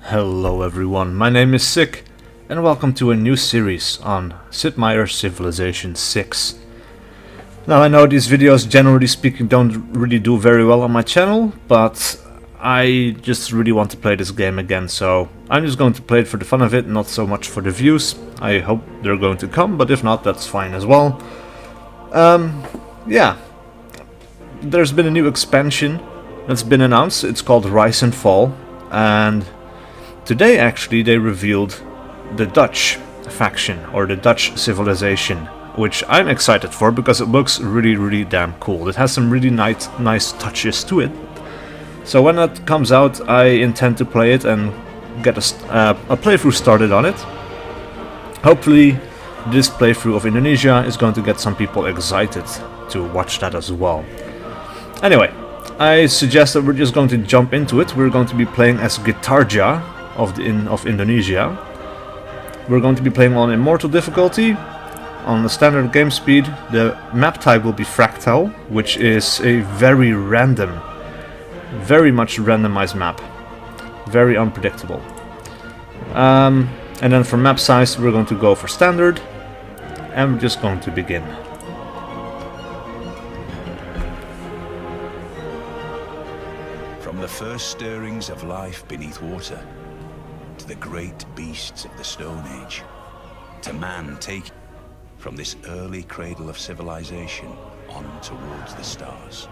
Hello everyone, my name is SiC and welcome to a new series on Sid Meier's Civilization 6. Now I know these videos generally speaking don't really do very well on my channel, but I just really want to play this game again, so I'm just going to play it for the fun of it, not so much for the views. I hope they're going to come, but if not, that's fine as well. Yeah, there's been a new expansion that's been announced. It's called Rise and Fall, and today actually they revealed the Dutch faction, or the Dutch civilization, which I'm excited for because it looks really damn cool. It has some really nice touches to it. So when that comes out, I intend to play it and get a playthrough started on it. Hopefully this playthrough of Indonesia is going to get some people excited to watch that as well. Anyway, I suggest that we're just going to jump into it. We're going to be playing as GITARJA of Indonesia. We're going to be playing on Immortal difficulty, on the standard game speed. The map type will be fractal, which is a very much randomized map. Very unpredictable. And then for map size, we're going to go for standard, and we're just going to begin. From the first stirrings of life beneath water, to the great beasts of the Stone Age, to man take from this early cradle of civilization on towards the stars.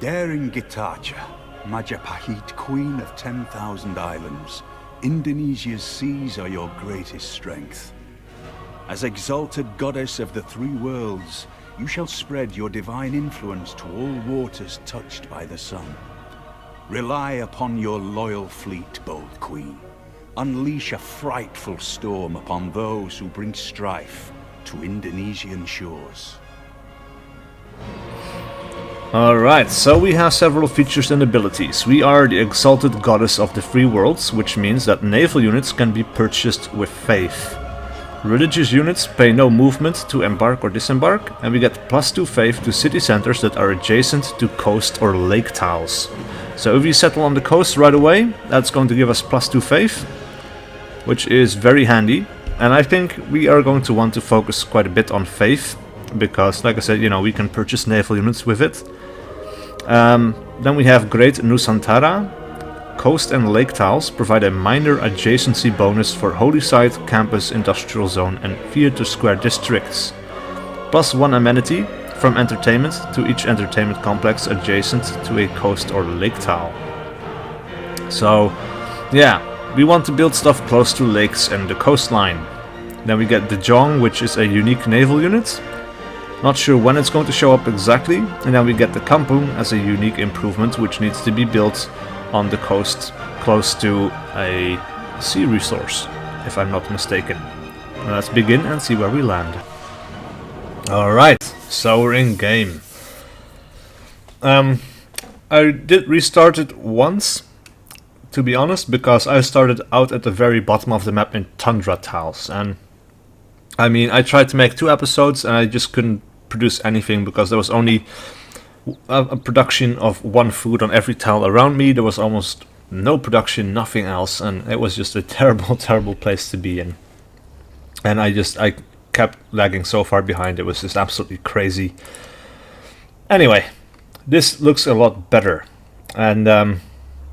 Daring GITARJA, Majapahit, queen of 10,000 islands, Indonesia's seas are your greatest strength. As exalted goddess of the three worlds, you shall spread your divine influence to all waters touched by the sun. Rely upon your loyal fleet, bold queen. Unleash a frightful storm upon those who bring strife to Indonesian shores. Alright, so we have several features and abilities. We are the exalted goddess of the three worlds, which means that naval units can be purchased with faith. Religious units pay no movement to embark or disembark, and we get +2 faith to city centers that are adjacent to coast or lake tiles. So if we settle on the coast right away, that's going to give us +2 faith, which is very handy. And I think we are going to want to focus quite a bit on faith, because like I said, you know, we can purchase naval units with it. Then we have Great Nusantara. Coast and lake tiles provide a minor adjacency bonus for Holy Site, Campus, Industrial Zone and Theatre Square districts. +1 amenity from entertainment to each entertainment complex adjacent to a coast or lake tile. So, yeah, we want to build stuff close to lakes and the coastline. Then we get the Jong, which is a unique naval unit. Not sure when it's going to show up exactly. And then we get the Kampung as a unique improvement, which needs to be built on the coast close to a sea resource, if I'm not mistaken. Now let's begin and see where we land. Alright, so we're in game. I did restart it once, to be honest, because I started out at the very bottom of the map in tundra tiles, and I mean, I tried to make 2 episodes and I just couldn't produce anything because there was only a production of 1 food on every tile around me. There was almost no production, nothing else, and it was just a terrible place to be in. And I kept lagging so far behind, it was just absolutely crazy. Anyway, this looks a lot better, and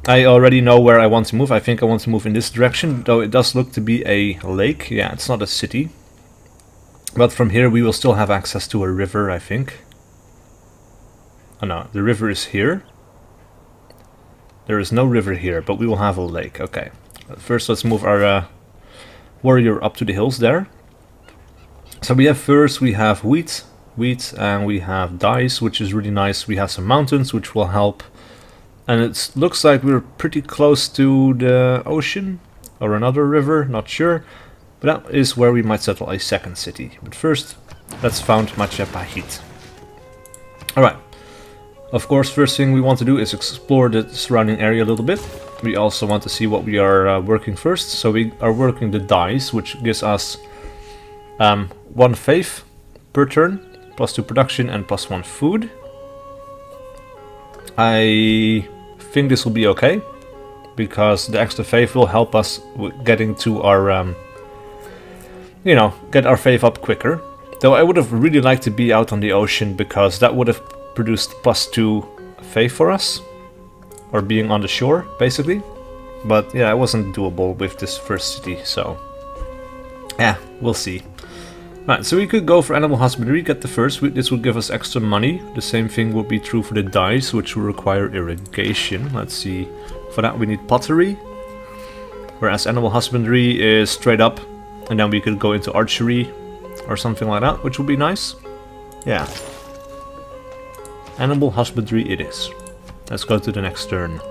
I already know where I want to move. I think I want to move in this direction, though it does look to be a lake. Yeah, it's not a city. But from here we will still have access to a river, I think. Oh no, the river is here. There is no river here, but we will have a lake. Okay. First let's move our warrior up to the hills there. So we have wheat, and we have dyes, which is really nice. We have some mountains, which will help. And it looks like we're pretty close to the ocean, or another river, not sure. But that is where we might settle a second city. But first, let's found Majapahit. Alright. Of course, first thing we want to do is explore the surrounding area a little bit. We also want to see what we are working first. So we are working the dyes, which gives us 1 faith per turn, +2 production and +1 food. I think this will be okay. because the extra faith will help us with getting to our, you know, get our faith up quicker. Though I would have really liked to be out on the ocean, because that would have produced +2 faith for us, or being on the shore, basically. But yeah, it wasn't doable with this first city, so yeah, we'll see. Right, so we could go for animal husbandry, get the first. This will give us extra money. The same thing will be true for the dyes, which will require irrigation. Let's see. For that we need pottery. Whereas animal husbandry is straight up. And then we could go into archery or something like that, which would be nice. Yeah. Animal husbandry it is. Let's go to the next turn.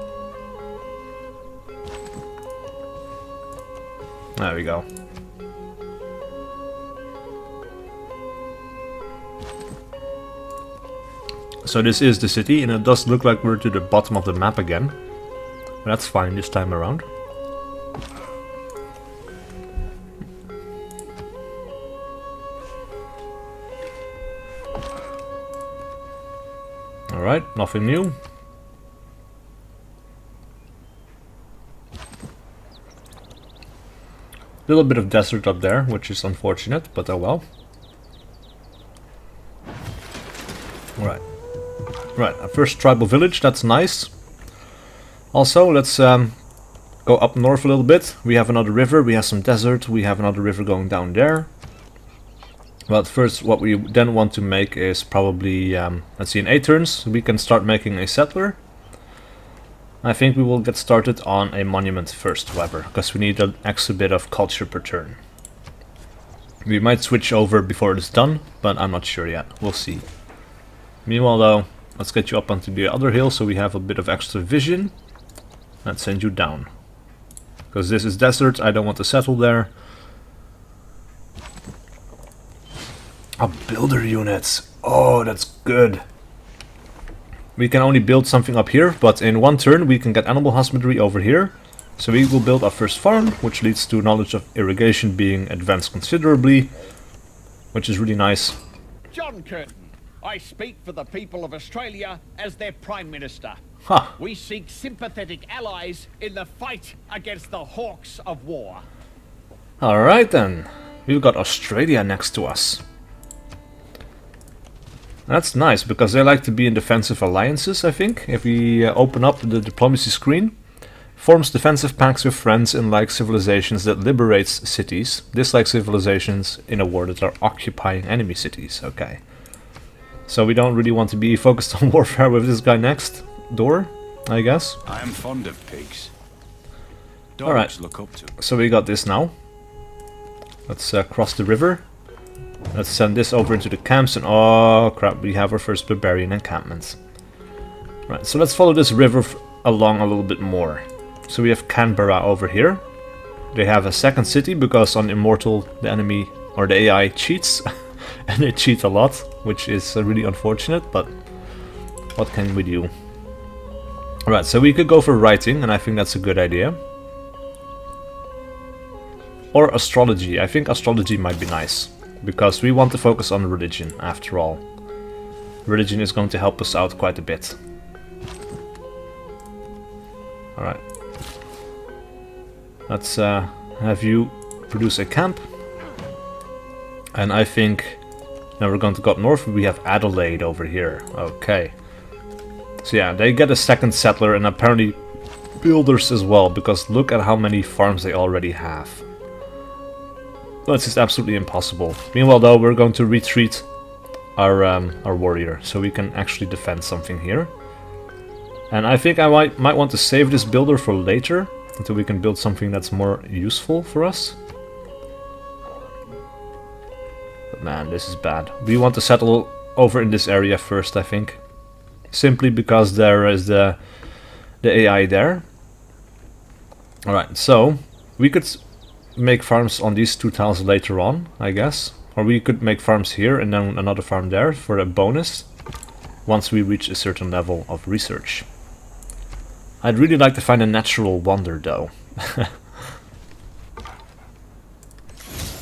There we go. So this is the city, and it does look like we're to the bottom of the map again. But that's fine this time around. Alright, nothing new. Little bit of desert up there, which is unfortunate, but oh well. Alright. Right, our first tribal village, that's nice. Also, let's go up north a little bit. We have another river, we have some desert, we have another river going down there. But first, what we then want to make is probably, let's see, in 8 turns, we can start making a settler. I think we will get started on a monument first, however, because we need an extra bit of culture per turn. We might switch over before it's done, but I'm not sure yet. We'll see. Meanwhile, though, let's get you up onto the other hill so we have a bit of extra vision. Let's send you down. Because this is desert, I don't want to settle there. Oh, builder units. Oh, that's good. We can only build something up here, but in 1 turn we can get animal husbandry over here. So we will build our first farm, which leads to knowledge of irrigation being advanced considerably, which is really nice. John Curtin, I speak for the people of Australia as their Prime Minister. Huh. We seek sympathetic allies in the fight against the hawks of war. Alright then, we've got Australia next to us. That's nice, because they like to be in defensive alliances, I think. If we open up the diplomacy screen, forms defensive pacts with friends in like civilizations that liberates cities, dislike civilizations in a war that are occupying enemy cities. Okay. So we don't really want to be focused on warfare with this guy next door, I guess. I am fond of pigs. Dogs Alright, look up to. so we got this now. Let's cross the river. Let's send this over into the camps, and oh crap, we have our first barbarian encampment. Right, so let's follow this river along a little bit more. So we have Canberra over here. They have a second city because on Immortal the enemy or the AI cheats. And they cheat a lot, which is really unfortunate, but what can we do? Alright, so we could go for writing, and I think that's a good idea. Or astrology. I think astrology might be nice, because we want to focus on religion, after all. Religion is going to help us out quite a bit. Alright. Let's have you produce a camp. And I think now we're going to go up north. We have Adelaide over here. Okay. So yeah, they get a second settler and apparently builders as well, because look at how many farms they already have. That's just absolutely impossible. Meanwhile though, we're going to retreat our warrior, so we can actually defend something here. And I think I might want to save this builder for later, until we can build something that's more useful for us. But man, this is bad. We want to settle over in this area first, I think. Simply because there is the AI there. Alright, so we could make farms on these 2 tiles later on, I guess. Or we could make farms here and then another farm there for a bonus, once we reach a certain level of research. I'd really like to find a natural wonder though.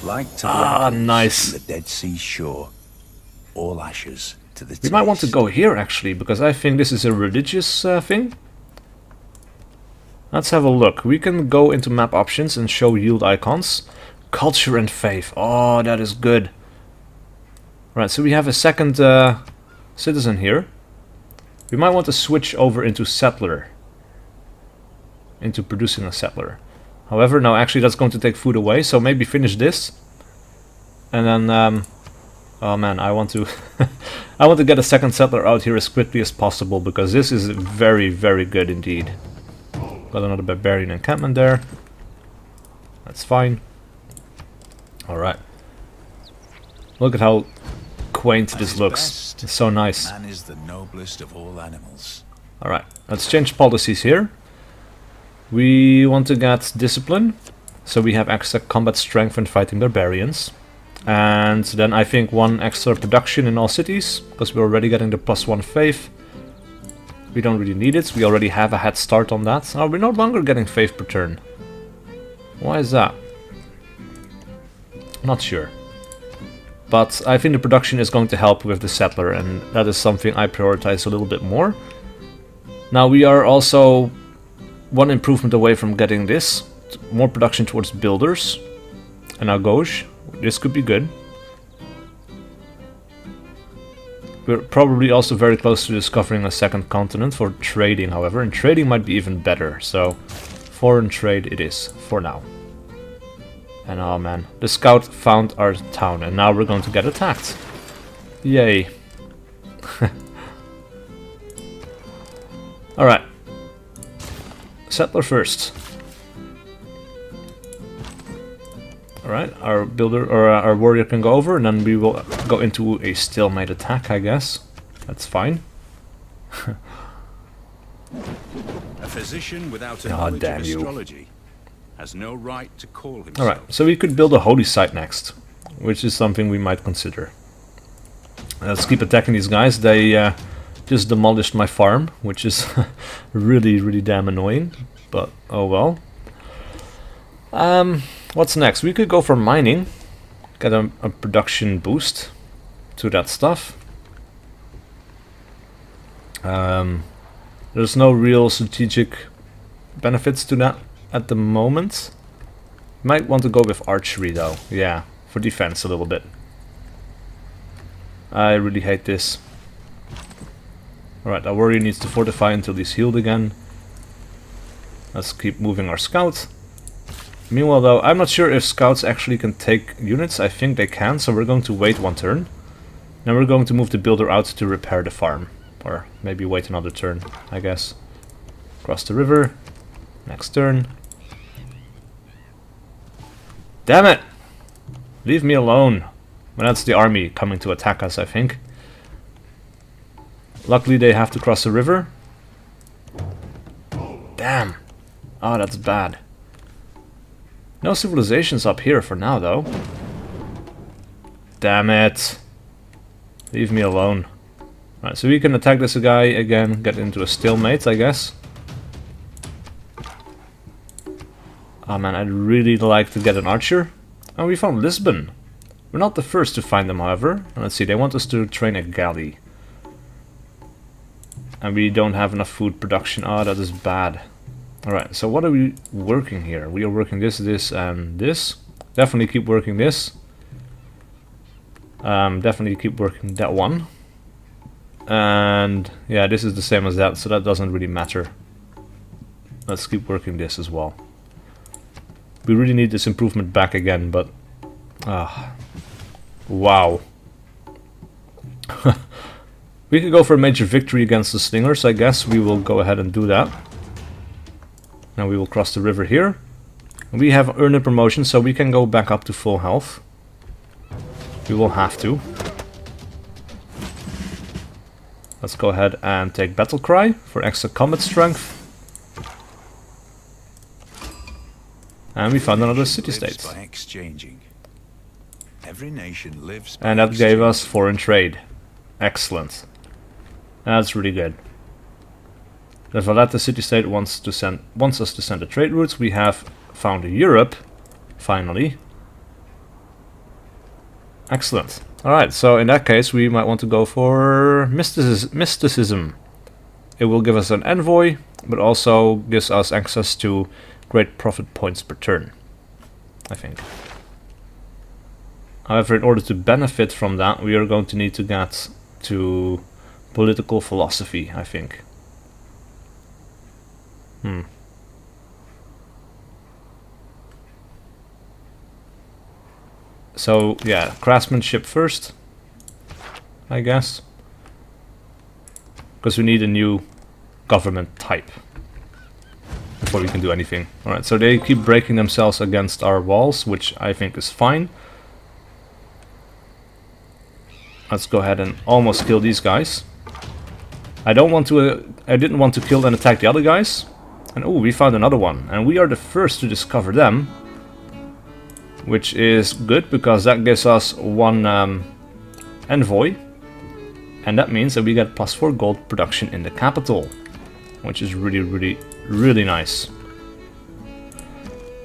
Like to the nice. the Dead Sea shore, all ashes to the We might want to taste. go here actually, because I think this is a religious thing. Let's have a look. We can go into map options and show yield icons. Culture and faith. Oh, that is good. Right, so we have a second citizen here. We might want to switch over into settler. Into producing a settler. However, no, actually that's going to take food away, so maybe finish this. And then, oh man, I want to I want to get a second settler out here as quickly as possible, because this is very, very good indeed. Got another barbarian encampment there. That's fine. Alright. Look at how quaint this looks. It's so nice. Man is the noblest of all animals. Alright, let's change policies here. We want to get discipline, so we have extra combat strength when fighting barbarians. And then I think 1 extra production in all cities, because we're already getting the +1 faith. We don't really need it, we already have a head start on that. Oh, we're no longer getting faith per turn. Why is that? Not sure. But I think the production is going to help with the settler, and that is something I prioritize a little bit more. Now we are also 1 improvement away from getting this. More production towards builders. And now gauche. This could be good. We're probably also very close to discovering a second continent for trading, however. And trading might be even better. So, foreign trade it is, for now. And oh man, the scout found our town, and now we're going to get attacked. Yay. Alright. Settler first. Alright, our builder or our warrior can go over, and then we will go into a stalemate attack, I guess. That's fine. A physician without a God knowledge damn of you. astrology has no right to call himself. Alright, so we could build a holy site next, which is something we might consider. Let's keep attacking these guys. They just demolished my farm, which is really, really damn annoying. But, oh well. What's next? We could go for mining. Get a production boost to that stuff. There's no real strategic benefits to that at the moment. Might want to go with archery though. Yeah, for defense a little bit. I really hate this. Alright, our warrior needs to fortify until he's healed again. Let's keep moving our scout. Meanwhile though, I'm not sure if scouts actually can take units. I think they can, so we're going to wait 1 turn. Then we're going to move the builder out to repair the farm. Or maybe wait another turn, I guess. Cross the river. Next turn. Damn it! Leave me alone. Well, that's the army coming to attack us, I think. Luckily they have to cross the river. Damn. Oh, that's bad. No civilizations up here for now, though. Damn it. Leave me alone. Right, so we can attack this guy again, get into a stalemate, I guess. Oh man, I'd really like to get an archer. Oh, we found Lisbon. We're not the first to find them, however. And let's see, they want us to train a galley. And we don't have enough food production. Oh, that is bad. Alright, so what are we working here? We are working this, this, and this. Definitely keep working this. Definitely keep working that one. And yeah, this is the same as that, so that doesn't really matter. Let's keep working this as well. We really need this improvement back again, but... wow. We could go for a major victory against the Slingers, I guess. We will go ahead and do that. Now we will cross the river here. We have earned a promotion, so we can go back up to full health. We will have to. Let's go ahead and take Battle Cry for extra combat strength. And we found another city-state. By exchanging. Every nation lives by And that gave us foreign trade. Excellent. That's really good. The Valletta city-state wants us to send the trade routes. We have found Europe, finally. Excellent. Alright, so in that case we might want to go for mysticism. It will give us an envoy, but also gives us access to great profit points per turn, I think. However, in order to benefit from that, we are going to need to get to political philosophy, I think. So, yeah, craftsmanship first, I guess. Because we need a new government type before we can do anything. Alright, so they keep breaking themselves against our walls, which I think is fine. Let's go ahead and almost kill these guys. I didn't want to kill and attack the other guys. And oh, we found another one. And we are the first to discover them. Which is good, because that gives us one envoy. And that means that we get +4 gold production in the capital. Which is really, really, really nice.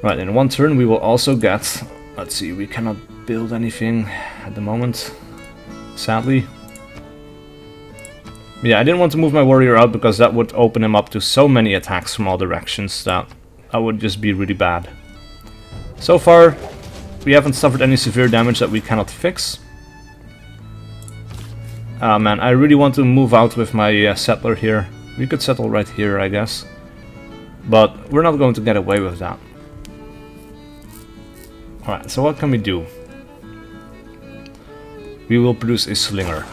Right, in one turn we will also get... Let's see, we cannot build anything at the moment, sadly. Yeah, I didn't want to move my warrior out because that would open him up to so many attacks from all directions that would just be really bad. So far, we haven't suffered any severe damage that we cannot fix. Man, I really want to move out with my settler here. We could settle right here, I guess. But we're not going to get away with that. Alright, so what can we do? We will produce a slinger.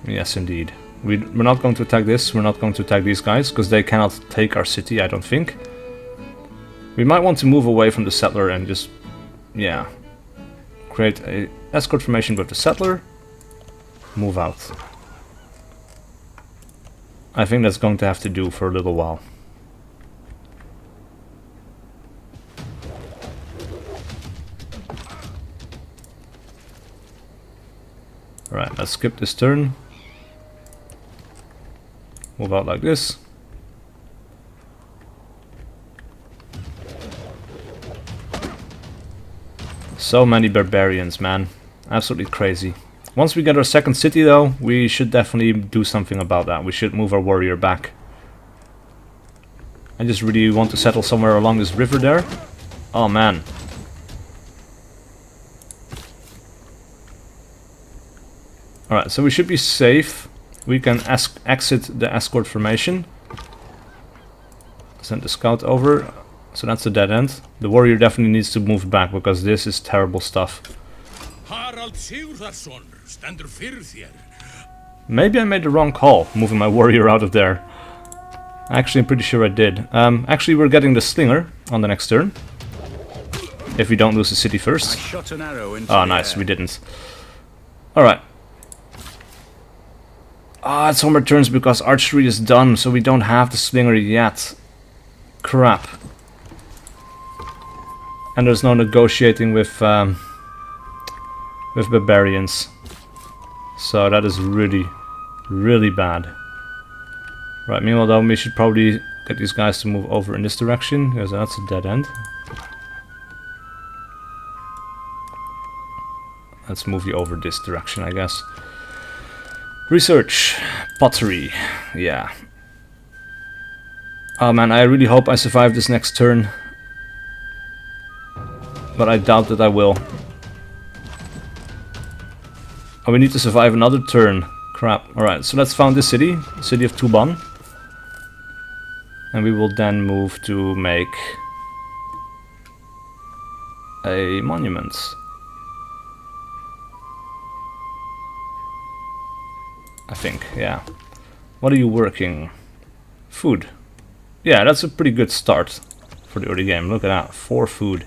Yes, indeed. We're not going to attack this, we're not going to attack these guys, because they cannot take our city, I don't think. We might want to move away from the settler and just, yeah, create a escort formation with the settler. Move out. I think that's going to have to do for a little while. Alright, let's skip this turn. Move out like this. So many barbarians, man. Absolutely crazy. Once we get our second city though, we should definitely do something about that. We should move our warrior back. I just really want to settle somewhere along this river there. Oh man. Alright, so we should be safe. We can exit the escort formation. Send the scout over. So that's a dead end. The warrior definitely needs to move back because this is terrible stuff. Maybe I made the wrong call, moving my warrior out of there. Actually, I'm pretty sure I did. Actually, we're getting the slinger on the next turn. If we don't lose the city first. Oh, nice, we didn't. Alright. Ah, it's home turns because archery is done, so we don't have the slinger yet. Crap. And there's no negotiating with barbarians. So that is really, really bad. Right, meanwhile though, we should probably get these guys to move over in this direction, because that's a dead end. Let's move you over this direction, I guess. Research. Pottery. Yeah. Oh man, I really hope I survive this next turn. But I doubt that I will. Oh, we need to survive another turn. Crap. Alright, so let's found this city. City of Tuban. And we will then move to make a monument. I think, yeah. What are you working? Food. Yeah, that's a pretty good start for the early game. Look at that, 4 food.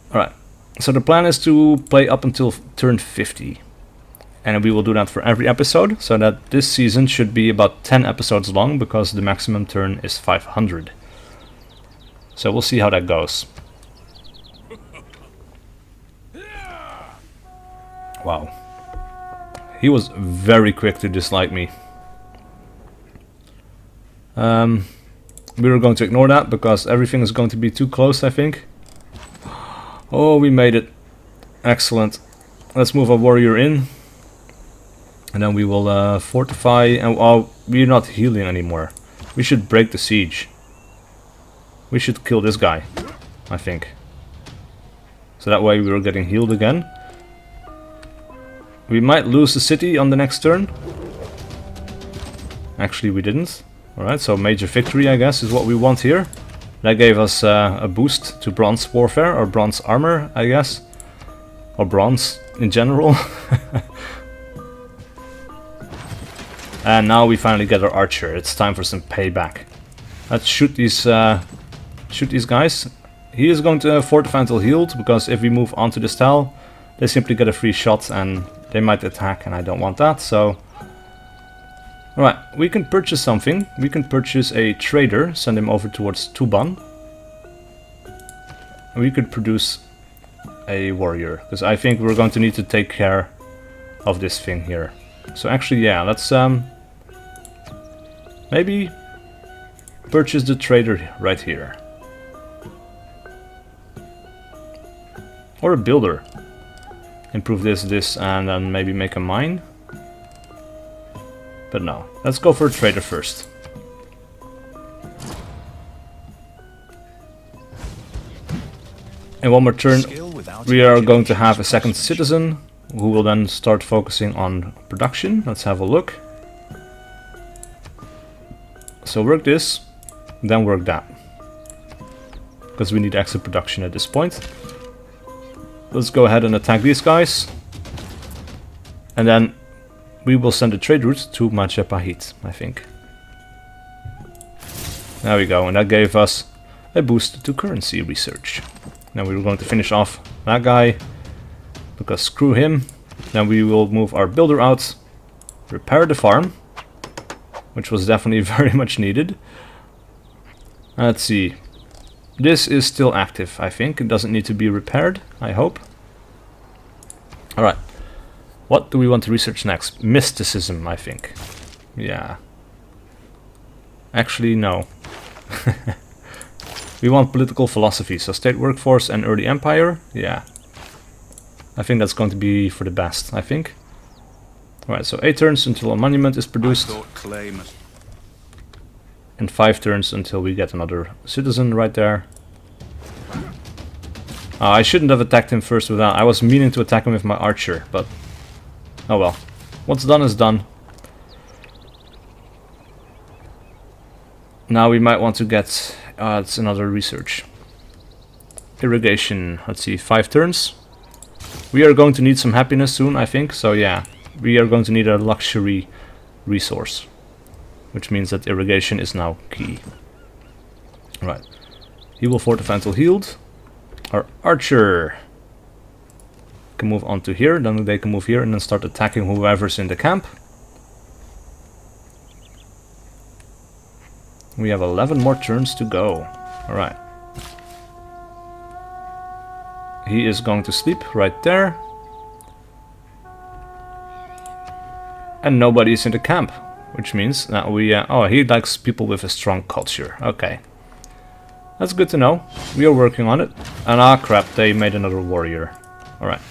Alright, so the plan is to play up until turn 50. And we will do that for every episode, so that this season should be about 10 episodes long, because the maximum turn is 500. So we'll see how that goes. Wow. He was very quick to dislike me. We were going to ignore that because everything is going to be too close, I think. Oh, we made it. Excellent. Let's move our warrior in. And then we will fortify. And oh, we're not healing anymore. We should break the siege. We should kill this guy, I think. So that way we're getting healed again. We might lose the city on the next turn. Actually, we didn't. Alright, so major victory, I guess, is what we want here. That gave us a boost to bronze warfare, or bronze armor, I guess. Or bronze in general. And now we finally get our archer. It's time for some payback. Let's shoot these guys. He is going to fortify until healed, because if we move onto this tile, they simply get a free shot and they might attack, and I don't want that, so... Alright, we can purchase something. We can purchase a trader, send him over towards Tuban. And we could produce a warrior, because I think we're going to need to take care of this thing here. So actually, yeah, let's maybe purchase the trader right here. Or a builder. Improve this, and then maybe make a mine. But no, let's go for a trader first. In one more turn, we are going to have a second citizen, who will then start focusing on production. Let's have a look. So work this, then work that. Because we need extra production at this point. Let's go ahead and attack these guys. And then we will send a trade route to Majapahit, I think. There we go, and that gave us a boost to currency research. Now we were going to finish off that guy, because screw him. Then we will move our builder out, repair the farm, which was definitely very much needed. Let's see. This is still active, I think. It doesn't need to be repaired, I hope. Alright. What do we want to research next? Mysticism, I think. Yeah. Actually, no. We want political philosophy, so state workforce and early empire. Yeah. I think that's going to be for the best, I think. Alright, so 8 turns until a monument is produced. And 5 turns until we get another citizen right there. I shouldn't have attacked him first with that. I was meaning to attack him with my archer, but... oh well. What's done is done. Now we might want to get... it's another research. Irrigation. Let's see, 5 turns. We are going to need some happiness soon, I think. So yeah, we are going to need a luxury resource. Which means that irrigation is now key. Right. He will fortify until healed. Our archer can move on to here, then they can move here and then start attacking whoever's in the camp. We have 11 more turns to go. Alright. He is going to sleep right there. And nobody is in the camp. Which means that we... oh, he likes people with a strong culture. Okay. That's good to know. We are working on it. And ah crap, they made another warrior. Alright.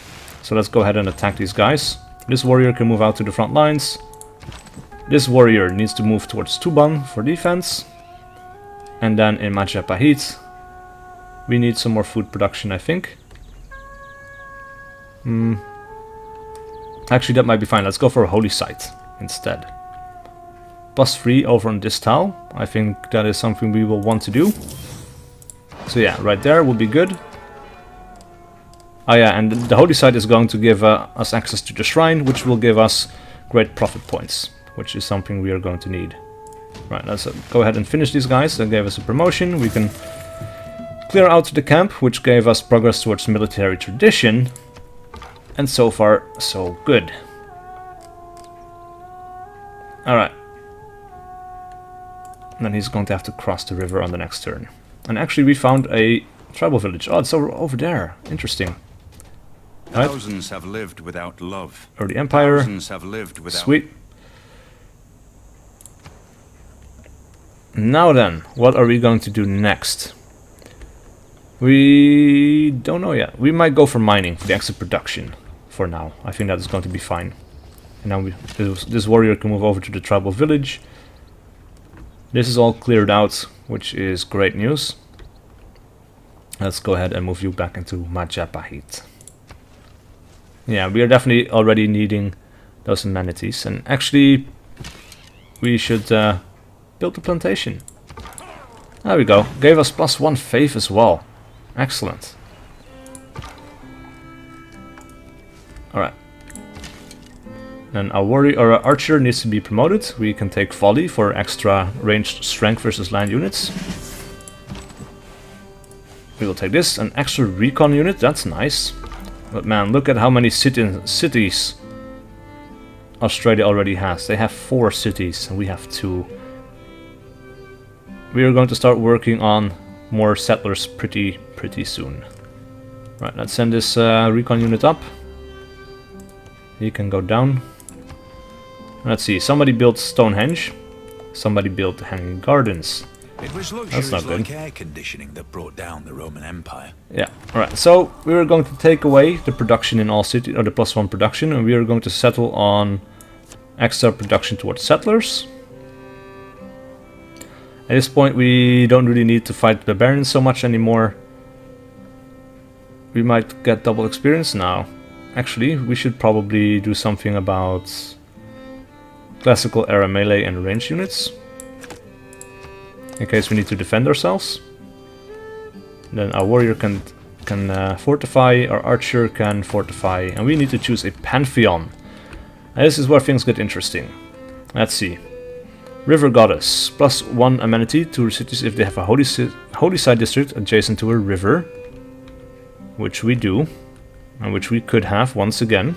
So let's go ahead and attack these guys. This warrior can move out to the front lines. This warrior needs to move towards Tuban for defense. And then in Majapahit, we need some more food production, I think. Actually, that might be fine. Let's go for a holy site instead. +3 over on this tile. I think that is something we will want to do. So yeah, right there will be good. Oh yeah, and the holy site is going to give us access to the shrine, which will give us great profit points, which is something we are going to need. Right, let's go ahead and finish these guys. That gave us a promotion. We can clear out the camp, which gave us progress towards military tradition. And so far, so good. Alright. And then he's going to have to cross the river on the next turn. And actually we found a tribal village. Oh, it's over there. Interesting. Thousands have lived without love. Early Empire. Thousands have lived without... Sweet. Now then, what are we going to do next? We don't know yet. We might go for mining for the extra production for now. I think that is going to be fine. And now this warrior can move over to the tribal village. This is all cleared out, which is great news. Let's go ahead and move you back into Majapahit. Yeah, we are definitely already needing those amenities, and actually we should build a plantation. There we go. Gave us +1 faith as well. Excellent. Alright. Then our warrior or our archer needs to be promoted. We can take volley for extra ranged strength versus land units. We will take this, an extra recon unit, that's nice. But man, look at how many cities Australia already has. They have 4 cities and we have 2. We are going to start working on more settlers pretty soon. Right, let's send this recon unit up. He can go down. Let's see, somebody built Stonehenge. Somebody built Hanging Gardens. It was That's not luxuries good. like air conditioning that brought down the Roman Empire. Yeah, alright, so we are going to take away the production in all cities, or the +1 production, and we are going to settle on extra production towards settlers. At this point we don't really need to fight the barbarians so much anymore. We might get double experience now. Actually, we should probably do something about classical era melee and range units, in case we need to defend ourselves. Then our warrior can fortify, our archer can fortify, and we need to choose a Pantheon. And this is where things get interesting. Let's see. River Goddess, +1 amenity to cities if they have a holy site district adjacent to a river, which we do, and which we could have once again.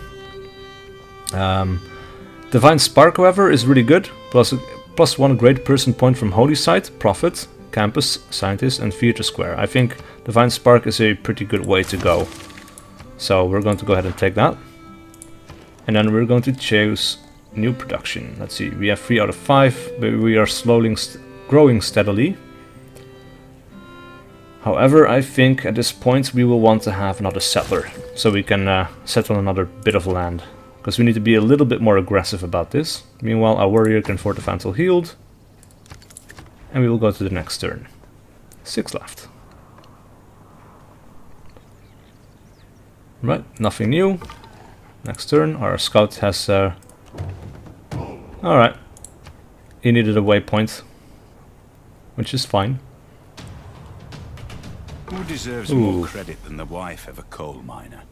Divine Spark, however, is really good. +1 great person point from holy site, prophet, campus, scientist, and theater square. I think Divine Spark is a pretty good way to go. So we're going to go ahead and take that. And then we're going to choose new production. Let's see, we have 3 out of 5, but we are slowly growing steadily. However, I think at this point we will want to have another settler, so we can settle another bit of land. Because we need to be a little bit more aggressive about this. Meanwhile, our warrior can fortify until healed. And we will go to the next turn. 6 left. Right, nothing new. Next turn, our scout has... Alright. He needed a waypoint. Which is fine. Who deserves more credit than the wife of a coal miner?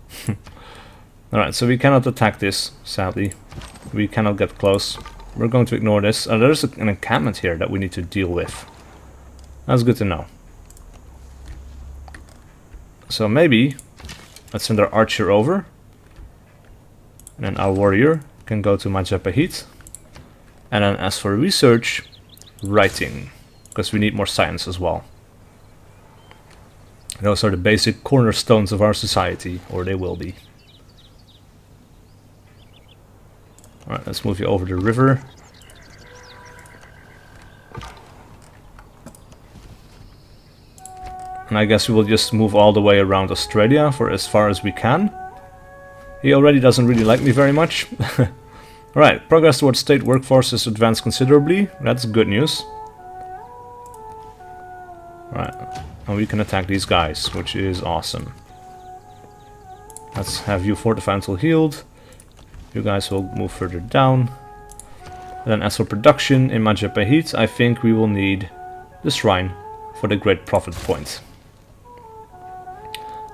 Alright, so we cannot attack this, sadly. We cannot get close. We're going to ignore this. There's an encampment here that we need to deal with. That's good to know. So maybe let's send our archer over. And then our warrior can go to Majapahit. And then as for research, writing. Because we need more science as well. Those are the basic cornerstones of our society, or they will be. Alright, let's move you over the river. And I guess we will just move all the way around Australia for as far as we can. He already doesn't really like me very much. Alright, progress towards state workforce has advanced considerably. That's good news. Alright, and we can attack these guys, which is awesome. Let's have you fortify until healed. You guys will move further down. And then as for production in Majapahit, I think we will need the shrine for the great profit point.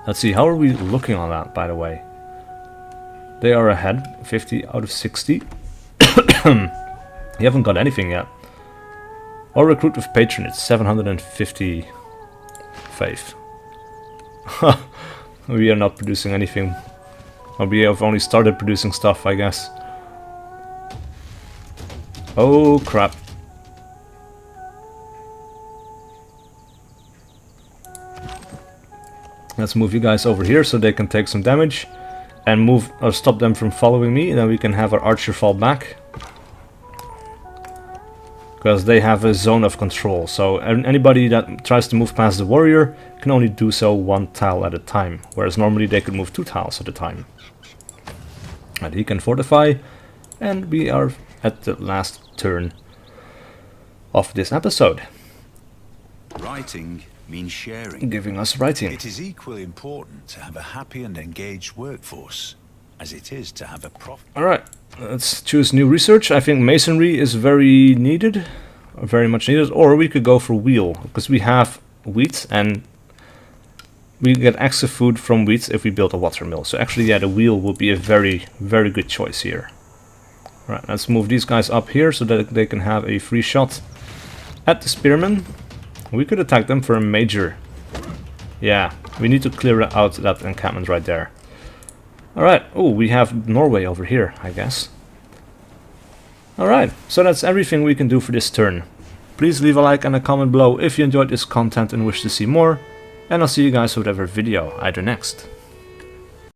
Let's see, how are we looking on that, by the way? They are ahead, 50 out of 60. You haven't got anything yet. Or recruit with patronage, 750 faith. We are not producing anything. Or we have only started producing stuff, I guess. Oh crap. Let's move you guys over here so they can take some damage. And move or stop them from following me, and then we can have our archer fall back. Because they have a zone of control, so anybody that tries to move past the warrior can only do so 1 tile at a time, whereas normally they could move 2 tiles at a time. And he can fortify, and we are at the last turn. of this episode, Writing means sharing. giving us writing. It is equally important to have a happy and engaged workforce as it is to have a profit. Alright, let's choose new research. I think masonry is very needed, very much needed, or we could go for wheel, because we have wheat and we get extra food from wheat if we build a watermill. So actually, yeah, the wheel would be a very, very good choice here. Alright, let's move these guys up here so that they can have a free shot at the spearmen. We could attack them for a major. Yeah, we need to clear out that encampment right there. Alright, oh, we have Norway over here, I guess. Alright, so that's everything we can do for this turn. Please leave a like and a comment below if you enjoyed this content and wish to see more. And I'll see you guys with whatever video I do next.